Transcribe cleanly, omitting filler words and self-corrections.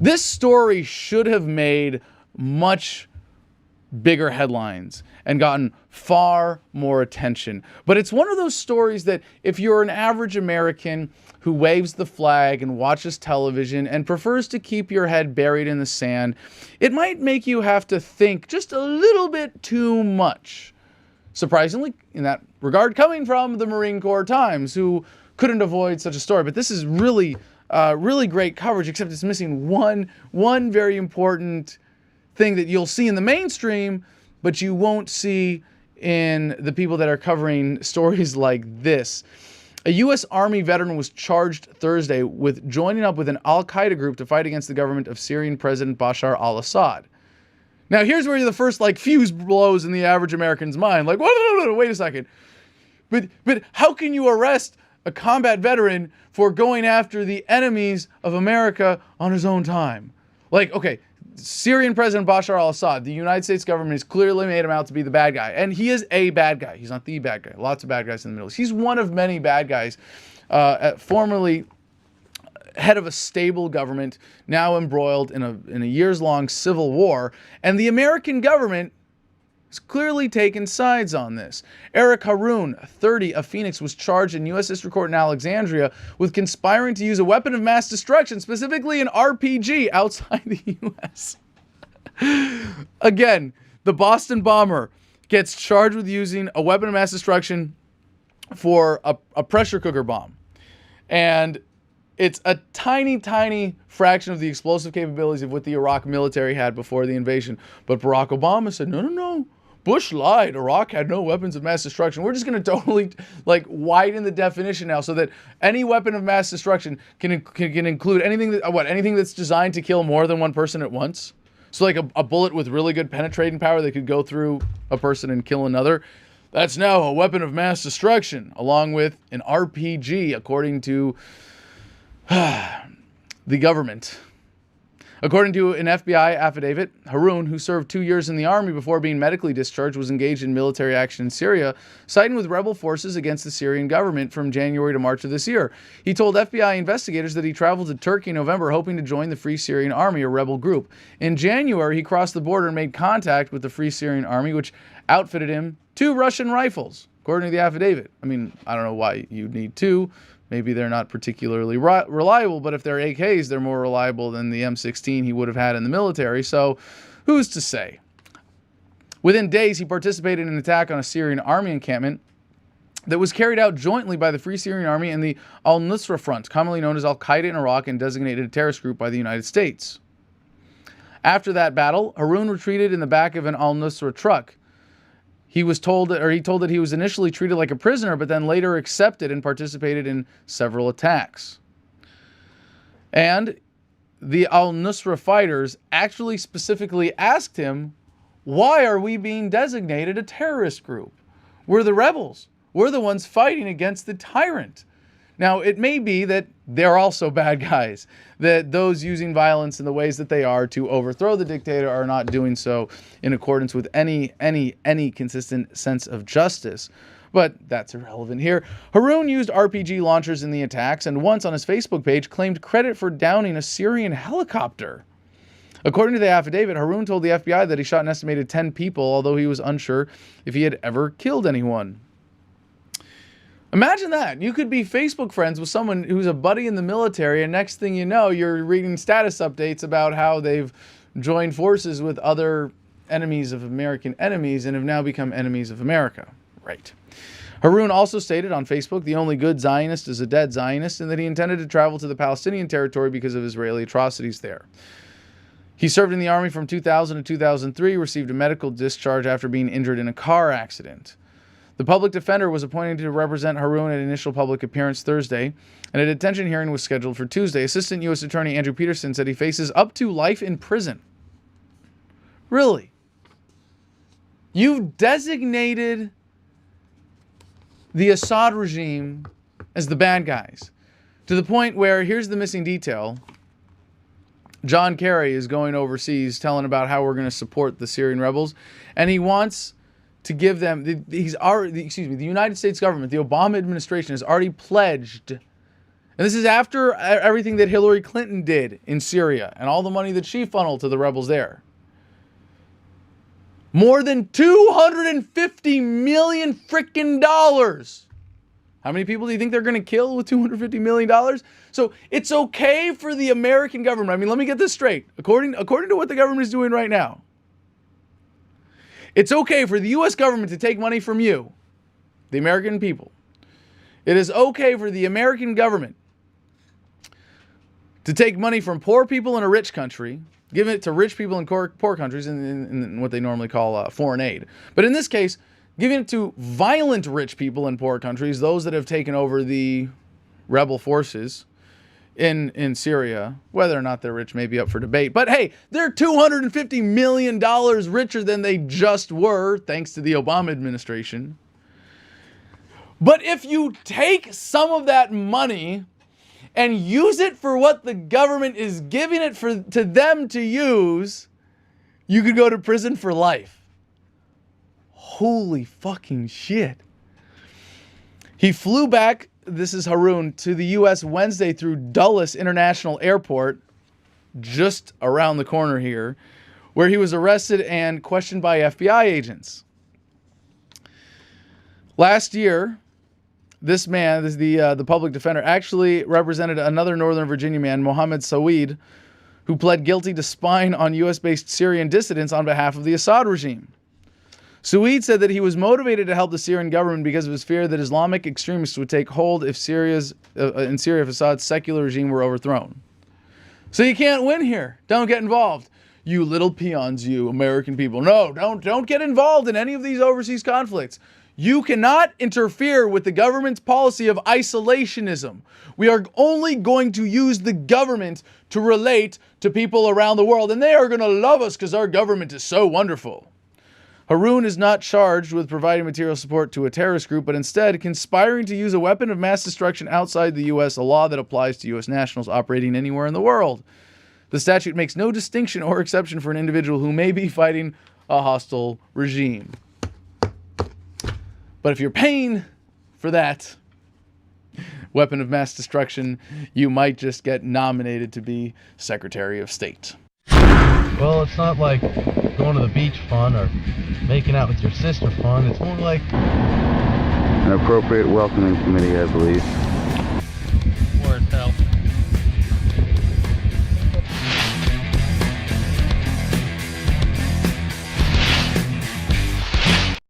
This story should have made much bigger headlines and gotten far more attention. But it's one of those stories that if you're an average American who waves the flag and watches television and prefers to keep your head buried in the sand, it might make you have to think just a little bit too much. Surprisingly, in that regard, coming from the Marine Corps Times, who couldn't avoid such a story. But this is really, really great coverage, except it's missing one very important thing that you'll see in the mainstream, but you won't see in the people that are covering stories like this. A U.S. Army veteran was charged Thursday with joining up with an al-Qaeda group to fight against the government of Syrian President Bashar al-Assad. Now, here's where the first fuse blows in the average American's mind. Like, wait a second. But how can you arrest a combat veteran for going after the enemies of America on his own time? Okay, Syrian President Bashar al-Assad, the United States government has clearly made him out to be the bad guy. And he is a bad guy. He's not the bad guy. Lots of bad guys in the Middle East. He's one of many bad guys, formerly head of a stable government, now embroiled in a years-long civil war. And the American government has clearly taken sides on this. Eric Haroun, 30, of Phoenix, was charged in U.S. District Court in Alexandria with conspiring to use a weapon of mass destruction, specifically an RPG, outside the U.S. Again, the Boston bomber gets charged with using a weapon of mass destruction for a pressure cooker bomb. And it's a tiny, tiny fraction of the explosive capabilities of what the Iraq military had before the invasion. But Barack Obama said, no. Bush lied. Iraq had no weapons of mass destruction. We're just going to totally widen the definition now so that any weapon of mass destruction can include anything that's designed to kill more than one person at once. So a bullet with really good penetrating power that could go through a person and kill another. That's now a weapon of mass destruction, along with an RPG, according to the government. According to an FBI affidavit, Haroun, who served 2 years in the army before being medically discharged, was engaged in military action in Syria, siding with rebel forces against the Syrian government from January to March of this year. He told FBI investigators that he traveled to Turkey in November hoping to join the Free Syrian Army, a rebel group. In January, he crossed the border and made contact with the Free Syrian Army, which outfitted him 2 Russian rifles, according to the affidavit. I mean, I don't know why you'd need 2. Maybe they're not particularly reliable, but if they're AKs, they're more reliable than the M16 he would have had in the military. So who's to say? Within days, he participated in an attack on a Syrian army encampment that was carried out jointly by the Free Syrian Army and the al-Nusra Front, commonly known as Al-Qaeda in Iraq, and designated a terrorist group by the United States. After that battle, Haroun retreated in the back of an al-Nusra truck. He told that he was initially treated like a prisoner, but then later accepted and participated in several attacks. And the al-Nusra fighters actually specifically asked him, why are we being designated a terrorist group? We're the rebels. We're the ones fighting against the tyrant. Now, it may be that they're also bad guys, that those using violence in the ways that they are to overthrow the dictator are not doing so in accordance with any consistent sense of justice. But that's irrelevant here. Haroun used RPG launchers in the attacks and once on his Facebook page claimed credit for downing a Syrian helicopter. According to the affidavit, Haroun told the FBI that he shot an estimated 10 people, although he was unsure if he had ever killed anyone. Imagine that. You could be Facebook friends with someone who's a buddy in the military, and next thing you know, you're reading status updates about how they've joined forces with other enemies of American enemies and have now become enemies of America. Right. Haroun also stated on Facebook the only good Zionist is a dead Zionist, and that he intended to travel to the Palestinian territory because of Israeli atrocities there. He served in the army from 2000 to 2003, received a medical discharge after being injured in a car accident. The public defender was appointed to represent Haroun at an initial public appearance Thursday, and a detention hearing was scheduled for Tuesday. Assistant U.S. Attorney Andrew Peterson said he faces up to life in prison. Really? You've designated the Assad regime as the bad guys, to the point where, here's the missing detail, John Kerry is going overseas telling about how we're going to support the Syrian rebels, and he wants to give them, the United States government, the Obama administration has already pledged And this is after everything that Hillary Clinton did in Syria and all the money that she funneled to the rebels there. More than $250 million freaking dollars. How many people do you think they're going to kill with $250 million? So it's okay for the American government. I mean, let me get this straight. According to what the government is doing right now, it's okay for the U.S. government to take money from you, the American people. It is okay for the American government to take money from poor people in a rich country, give it to rich people in poor countries in what they normally call foreign aid. But in this case, giving it to violent rich people in poor countries, those that have taken over the rebel forces in Syria, whether or not they're rich may be up for debate. But hey, they're $250 million richer than they just were, thanks to the Obama administration. But if you take some of that money and use it for what the government is giving it to them to use, you could go to prison for life. Holy fucking shit. He flew back, this is Haroon, to the U.S. Wednesday through Dulles International Airport, just around the corner here, where he was arrested and questioned by FBI agents. Last year, this man, the public defender, actually represented another Northern Virginia man, Mohammed Saweed, who pled guilty to spying on U.S.-based Syrian dissidents on behalf of the Assad regime. Saweed said that he was motivated to help the Syrian government because of his fear that Islamic extremists would take hold if if Assad's secular regime were overthrown. So you can't win here. Don't get involved. You little peons, you American people. No, don't get involved in any of these overseas conflicts. You cannot interfere with the government's policy of isolationism. We are only going to use the government to relate to people around the world, and they are going to love us because our government is so wonderful. Haroon is not charged with providing material support to a terrorist group, but instead conspiring to use a weapon of mass destruction outside the U.S., a law that applies to U.S. nationals operating anywhere in the world. The statute makes no distinction or exception for an individual who may be fighting a hostile regime. But if you're paying for that weapon of mass destruction, you might just get nominated to be Secretary of State. Well, it's not like going to the beach fun or making out with your sister fun. It's more like an appropriate welcoming committee, I believe.